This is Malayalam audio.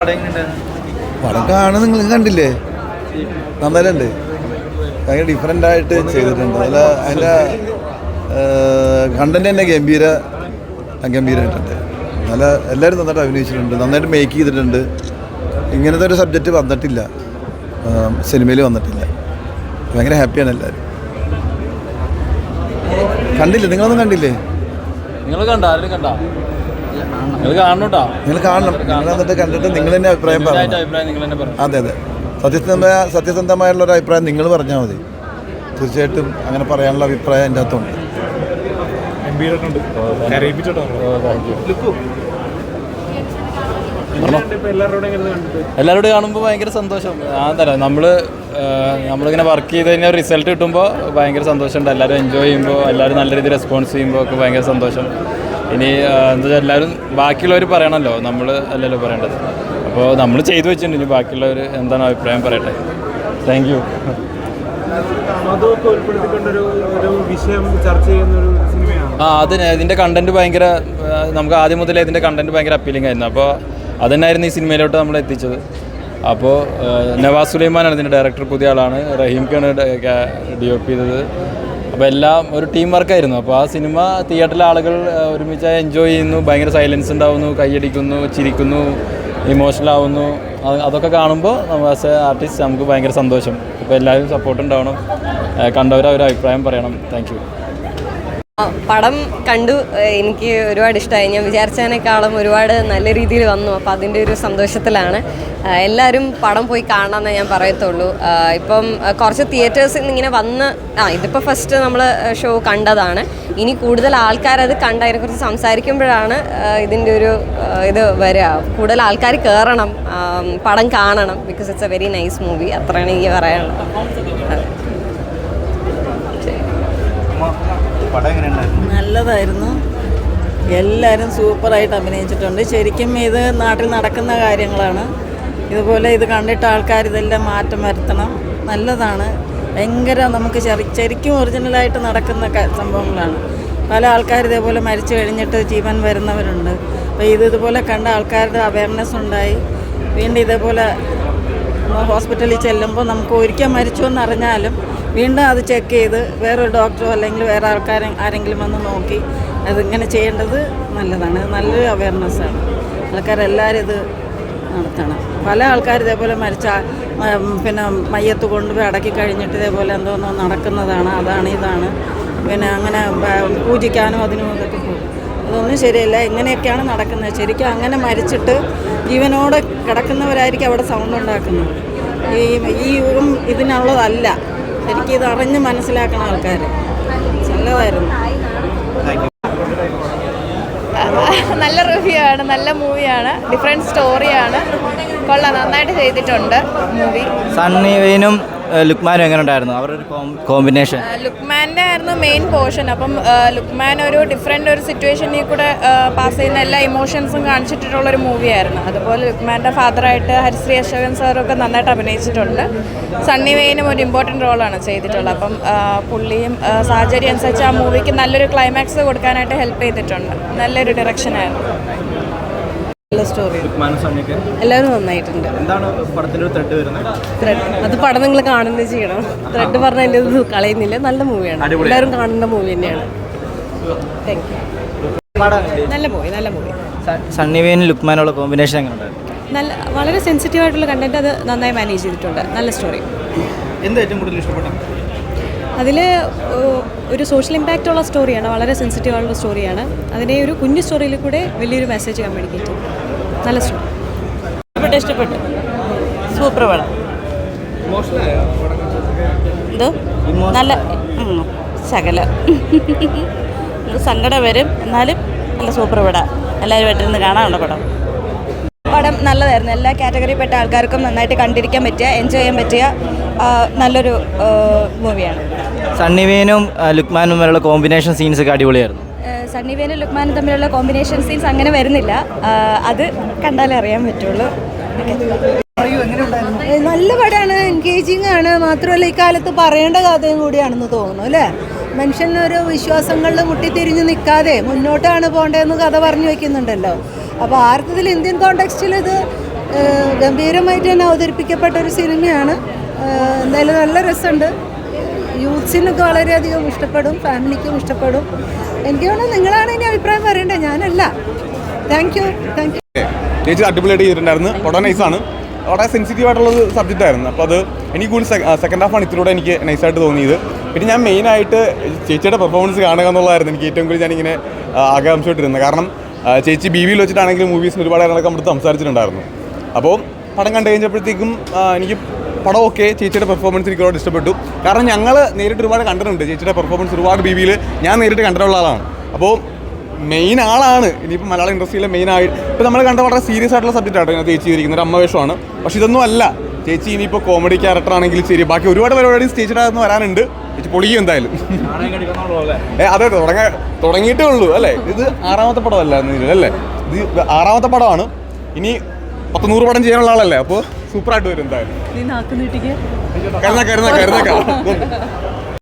പടം കാണുന്ന നിങ്ങൾ കണ്ടില്ലേ? നന്നായിട്ടുണ്ട്. ഭയങ്കര ഡിഫറെൻ്റ് ആയിട്ട് ചെയ്തിട്ടുണ്ട്. അല്ല, അതിൻ്റെ കണ്ടന്റ് തന്നെ ഗംഭീരമായിട്ടുണ്ട്. നല്ല എല്ലാവരും നന്നായിട്ട് അഭിനയിച്ചിട്ടുണ്ട്, നന്നായിട്ട് മേക്ക് ചെയ്തിട്ടുണ്ട്. ഇങ്ങനത്തെ ഒരു സബ്ജക്റ്റ് വന്നിട്ടില്ല, സിനിമയിൽ വന്നിട്ടില്ല. ഭയങ്കര ഹാപ്പിയാണ് എല്ലാവരും. കണ്ടില്ലേ? നിങ്ങളൊന്നും കണ്ടില്ലേ? നിങ്ങൾ കാണണം. നിങ്ങൾ വന്നിട്ട് കണ്ടിട്ട് നിങ്ങൾ തന്നെ അഭിപ്രായം പറഞ്ഞു. അതെ, സത്യസന്ധമായുള്ളൊരു അഭിപ്രായം നിങ്ങൾ പറഞ്ഞാൽ മതി. തീർച്ചയായിട്ടും അങ്ങനെ പറയാനുള്ള അഭിപ്രായം എൻ്റെ അകത്തുണ്ട്. എല്ലാവരോടും കാണുമ്പോൾ ഭയങ്കര സന്തോഷം. അതല്ല, നമ്മളിങ്ങനെ വർക്ക് ചെയ്ത് കഴിഞ്ഞാൽ റിസൾട്ട് കിട്ടുമ്പോൾ ഭയങ്കര സന്തോഷമുണ്ട്. എല്ലാവരും എൻജോയ് ചെയ്യുമ്പോൾ, എല്ലാവരും നല്ല രീതിയിൽ റെസ്പോൺസ് ചെയ്യുമ്പോൾ ഒക്കെ ഭയങ്കര സന്തോഷം. ഇനി എന്താ വെച്ചാൽ എല്ലാവരും ബാക്കിയുള്ളവർ പറയണമല്ലോ, നമ്മൾ അല്ലല്ലോ പറയേണ്ടത്. അപ്പോൾ നമ്മൾ ചെയ്തു വെച്ചിട്ടുണ്ട്, ഇനി ബാക്കിയുള്ളവർ എന്താണ് അഭിപ്രായം പറയട്ടെ. Thank you. ഇതിൻ്റെ കണ്ടന്റ് ഭയങ്കര, നമുക്ക് ആദ്യം മുതലേ ഇതിൻ്റെ കണ്ടന്റ് ഭയങ്കര അപ്പീലിംഗ് ആയിരുന്നു. അപ്പോൾ അതുതന്നെയായിരുന്നു ഈ സിനിമയിലോട്ട് നമ്മൾ എത്തിച്ചത്. അപ്പോൾ നവാസ് സുലൈമാനാണ് ഇതിൻ്റെ ഡയറക്ടർ, പുതിയ ആളാണ്. റഹീംക്കാണ് DOP ചെയ്തത്. അപ്പോൾ എല്ലാം ഒരു ടീം വർക്കായിരുന്നു. അപ്പോൾ ആ സിനിമ തിയേറ്ററിലെ ആളുകൾ ഒരുമിച്ച് എൻജോയ് ചെയ്യുന്നു, ഭയങ്കര സൈലൻസ് ഉണ്ടാവുന്നു, കൈയടിക്കുന്നു, ചിരിക്കുന്നു, ഇമോഷണൽ ആവുന്നു. അതൊക്കെ കാണുമ്പോൾ ആസ് എ ആർട്ടിസ്റ്റ് നമുക്ക് ഭയങ്കര സന്തോഷം. അപ്പോൾ എല്ലാവരും സപ്പോർട്ട് ഉണ്ടാവണം, കണ്ടവരവരുടെ അഭിപ്രായം പറയണം. Thank you. പടം കണ്ടു, എനിക്ക് ഒരുപാട് ഇഷ്ടമായി. ഞാൻ വിചാരിച്ചതിനേക്കാളും ഒരുപാട് നല്ല രീതിയിൽ വന്നു. അപ്പോൾ അതിൻ്റെ ഒരു സന്തോഷത്തിലാണ്. എല്ലാവരും പടം പോയി കാണാമെന്നേ ഞാൻ പറയത്തുള്ളൂ. ഇപ്പം കുറച്ച് തിയേറ്റേഴ്സിൽ നിന്ന് ഇങ്ങനെ വന്ന് ഇതിപ്പോൾ ഫസ്റ്റ് നമ്മൾ ഷോ കണ്ടതാണ്. ഇനി കൂടുതൽ ആൾക്കാരത് കണ്ട് അതിനെക്കുറിച്ച് സംസാരിക്കുമ്പോഴാണ് ഇതിൻ്റെ ഒരു ഇത് വരിക. കൂടുതൽ ആൾക്കാർ കയറണം, പടം കാണണം. Because it's A very nice movie. അത്രയാണ് എനിക്ക് പറയാനുള്ളത്. നല്ലതായിരുന്നു. എല്ലാവരും സൂപ്പറായിട്ട് അഭിനയിച്ചിട്ടുണ്ട്. ശരിക്കും ഇത് നാട്ടിൽ നടക്കുന്ന കാര്യങ്ങളാണ്. ഇതുപോലെ ഇത് കണ്ടിട്ട് ആൾക്കാർ ഇതെല്ലാം മാറ്റം വരുത്തണം. നല്ലതാണ്. ഭയങ്കര നമുക്ക് ശരിക്കും ഒറിജിനലായിട്ട് നടക്കുന്ന സംഭവങ്ങളാണ്. പല ആൾക്കാർ ഇതേപോലെ മരിച്ചു കഴിഞ്ഞിട്ട് ജീവൻ വരുന്നവരുണ്ട്. അപ്പോൾ ഇതുപോലെ കണ്ട ആൾക്കാരുടെ അവയർനെസ് ഉണ്ടായി. വീണ്ടും ഇതേപോലെ ഹോസ്പിറ്റലിൽ ചെല്ലുമ്പോൾ നമുക്ക് ഒരിക്കൽ മരിച്ചു എന്നറിഞ്ഞാലും വീണ്ടും അത് ചെക്ക് ചെയ്ത് വേറൊരു ഡോക്ടറോ അല്ലെങ്കിൽ വേറെ ആരെങ്കിലും വന്ന് നോക്കി അതിങ്ങനെ ചെയ്യേണ്ടത് നല്ലതാണ്. നല്ലൊരു അവയർനെസ്സാണ്. ആൾക്കാരെല്ലാവരും ഇത് നടത്തണം. പല ആൾക്കാർ ഇതേപോലെ മരിച്ച പിന്നെ മയ്യത്ത് കൊണ്ടുപോയി അടക്കി കഴിഞ്ഞിട്ട് ഇതേപോലെ എന്തോന്നോ നടക്കുന്നതാണ്, അതാണ് ഇതാണ്, പിന്നെ അങ്ങനെ പൂജിക്കാനും അതിനും ഇതൊക്കെ പോകും. അതൊന്നും ശരിയല്ല. എങ്ങനെയൊക്കെയാണ് നടക്കുന്നത്? ശരിക്കും അങ്ങനെ മരിച്ചിട്ട് ജീവനോടെ കിടക്കുന്നവരായിരിക്കും അവിടെ സൗണ്ട് ഉണ്ടാക്കുന്നത്. ഈ യുഗം ഇതിനുള്ളതല്ല. ശരിക്കും ഇത് അറിഞ്ഞ് മനസ്സിലാക്കണം ആൾക്കാർ. നല്ലതായിരുന്നു. നല്ല റിവ്യൂ ആണ്, നല്ല മൂവിയാണ്, ഡിഫറെൻറ്റ് സ്റ്റോറിയാണ്, കൊള്ളാം, നന്നായിട്ട് ചെയ്തിട്ടുണ്ട് മൂവി. സണ്ണി വെയിനും ലുക്മാനും എങ്ങനെ ഉണ്ടായിരുന്നു? അവരുടെ കോമ്പിനേഷൻ? ലുക്മാൻ്റെ ആയിരുന്നു മെയിൻ പോർഷൻ. അപ്പം ലുക്മാൻ ഒരു ഡിഫറെൻ്റ് ഒരു സിറ്റുവേഷനിൽ കൂടെ പാസ് ചെയ്യുന്ന എല്ലാ ഇമോഷൻസും കാണിച്ചിട്ടുള്ളൊരു മൂവിയായിരുന്നു. അതുപോലെ ലുക്മാൻ്റെ ഫാദറായിട്ട് ഹരിശ്രീ അശോകൻ സാറൊക്കെ നന്നായിട്ട് അഭിനയിച്ചിട്ടുണ്ട്. സണ്ണി വെയിനും ഒരു ഇമ്പോർട്ടൻറ്റ് റോളാണ് ചെയ്തിട്ടുള്ളത്. അപ്പം പുള്ളിയും സാഹചര്യം അനുസരിച്ച് ആ മൂവിക്ക് നല്ലൊരു ക്ലൈമാക്സ് കൊടുക്കാനായിട്ട് ഹെൽപ്പ് ചെയ്തിട്ടുണ്ട്. നല്ലൊരു ഡയറക്ഷനായിരുന്നു. നല്ല സ്റ്റോറി. എല്ലാവരും നന്നായിട്ടുണ്ട്. ത്രെഡ് അത് പടം നിങ്ങൾ കാണുന്നത് ചെയ്യണം. ത്രെഡ് പറഞ്ഞാൽ എൻ്റെ ഇത് കളയുന്നില്ല. നല്ല മൂവിയാണ്, എല്ലാവരും കാണേണ്ട മൂവി തന്നെയാണ്. Thank you. നല്ല മൂവി. സണ്ണി വെയിനും ലുക്മാനുള്ള കോമ്പിനേഷൻ എങ്ങനെ ഉണ്ടായിരുന്നു? വളരെ സെൻസിറ്റീവ് ആയിട്ടുള്ള കണ്ടന്റ് അത് നന്നായി മാനേജ് ചെയ്തിട്ടുണ്ട്. നല്ല സ്റ്റോറി. എന്താ ഏറ്റവും കൂടുതൽ ഇഷ്ടപ്പെട്ടത്? അതിൽ ഒരു സോഷ്യൽ ഇമ്പാക്റ്റ് ഉള്ള സ്റ്റോറിയാണ്, വളരെ സെൻസിറ്റീവ് ആയിട്ടുള്ള സ്റ്റോറിയാണ്. അതിനെ ഒരു കുഞ്ഞു സ്റ്റോറിയിൽ കൂടെ വലിയൊരു മെസ്സേജ് കമ്മ്യൂണിക്കേറ്റ് ചെയ്യും. നല്ല സ്റ്റോറി. ഇഷ്ടപ്പെട്ടു. സൂപ്പർ പടം. എന്തോ നല്ല ശകല സങ്കടം വരും, എന്നാലും നല്ല സൂപ്പർ പടം. എല്ലാവരും വീട്ടിൽ കാണാനുള്ള പടം. പടം നല്ലതായിരുന്നു. എല്ലാ കാറ്റഗറിയിൽപ്പെട്ട ആൾക്കാർക്കും നന്നായിട്ട് കണ്ടിരിക്കാൻ പറ്റിയ, എൻജോയ് ചെയ്യാൻ പറ്റിയ നല്ലൊരു മൂവിയാണ്. സണ്ണി വെയിനും ലുക്മാനും തമ്മിലുള്ള കോമ്പിനേഷൻ സീൻസ് ഒക്കെ അടിപൊളിയായിരുന്നു. സണ്ണി വെയിനും ലുക്മാനും തമ്മിലുള്ള കോമ്പിനേഷൻ സീൻസ് അങ്ങനെ വരുന്നില്ല. അത് കണ്ടാലേ അറിയാൻ പറ്റുള്ളൂ. നല്ല പടമാണ്, എൻഗേജിങ് ആണ്. മാത്രമല്ല ഇക്കാലത്ത് പറയേണ്ട കഥയും കൂടിയാണെന്ന് തോന്നുന്നു അല്ലേ? മനുഷ്യനൊരു വിശ്വാസങ്ങളിൽ മുട്ടിത്തിരിഞ്ഞ് നിൽക്കാതെ മുന്നോട്ടാണ് പോകേണ്ടതെന്ന് കഥ പറഞ്ഞു വയ്ക്കുന്നുണ്ടല്ലോ. അപ്പോൾ ആർക്കതിൽ ഇന്ത്യൻ കോണ്ടെക്സ്റ്റിൽ ഇത് ഗംഭീരമായിട്ട് തന്നെ അവതരിപ്പിക്കപ്പെട്ട ഒരു സിനിമയാണ്. എന്തായാലും നല്ല രസമുണ്ട്. യൂത്ത്സിനൊക്കെ വളരെയധികം ഇഷ്ടപ്പെടും, ഫാമിലിക്കും ഇഷ്ടപ്പെടും. എനിക്ക് തോന്നുന്നു നിങ്ങളാണ് ഇനി അഭിപ്രായം പറയേണ്ടത്, ഞാനല്ല. Thank you. ചേച്ചി അടിപൊളിയായിട്ട് ചെയ്തിട്ടുണ്ടായിരുന്നു. വളരെ നൈസാണ്, വളരെ സെൻസിറ്റീവ് ആയിട്ടുള്ളൊരു സബ്ജക്റ്റ് ആയിരുന്നു. അപ്പോൾ അത് എനിക്ക് കൂടുതൽ സെക്കൻഡ് ഹാഫാണ് ഇതിലൂടെ എനിക്ക് നൈസായിട്ട് തോന്നിയത്. പിന്നെ ഞാൻ മെയിനായിട്ട് ചേച്ചിയുടെ പെർഫോമൻസ് കാണുക എന്നുള്ളതായിരുന്നു എനിക്ക് ഏറ്റവും കൂടുതൽ ഞാനിങ്ങനെ ആകാംക്ഷയോട്ടിരുന്നത്. കാരണം ചേച്ചി BBയിൽ വെച്ചിട്ടാണെങ്കിലും മൂവീസിന് ഒരുപാട് കാര്യങ്ങളൊക്കെ നമ്മുടെ സംസാരിച്ചിട്ടുണ്ടായിരുന്നു. അപ്പോൾ പടം കണ്ടു കഴിഞ്ഞപ്പോഴത്തേക്കും എനിക്ക് പടം ഓക്കെ, ചേച്ചിയുടെ പെർഫോമൻസ് എനിക്ക് ഒരുപാട് ഇഷ്ടപ്പെട്ടു. കാരണം ഞങ്ങൾ നേരിട്ട് ഒരുപാട് കണ്ടിട്ടുണ്ട് ചേച്ചിയുടെ പെർഫോമൻസ് ഒരുപാട് BBയിൽ ഞാൻ നേരിട്ട് കണ്ടിട്ടുള്ള ആളാണ്. അപ്പോൾ മെയിൻ ആളാണ് ഇനിയിപ്പോൾ മലയാള ഇൻഡസ്ട്രിയിലെ മെയിനായിട്ട്. ഇപ്പോൾ നമ്മൾ കണ്ട വളരെ സീരിയസ് ആയിട്ടുള്ള സബ്ജക്റ്റാണ് ഇതിനകത്ത് ചേച്ചി ചെയ്തിരിക്കുന്നത്, ഒരു അമ്മവേഷമാണ്. പക്ഷേ ഇതൊന്നും അല്ല. ചേച്ചി ഇനിയിപ്പോൾ കോമഡി ക്യാരക്ടർ ആണെങ്കിലും ശരി, ബാക്കി ഒരുപാട് പരിപാടി സ്റ്റേജിൻ്റെ അകത്ത് വരാനുണ്ട്. ചേച്ചി പൊളിക്കും എന്തായാലും. അതെ, തുടങ്ങിയിട്ടേ ഉള്ളൂ അല്ലേ. ഇത് 6ാമത്തെ പടമല്ല അല്ലേ, ഇത് 6ാമത്തെ പടമാണ്. ഇനി 100 പടം ചെയ്യാനുള്ള ആളല്ലേ, അപ്പോൾ സൂപ്പറായിട്ട് വരും എന്തായാലും. നീ നാക്ക് നീട്ടിക്ക് കരുന്നേക്കാം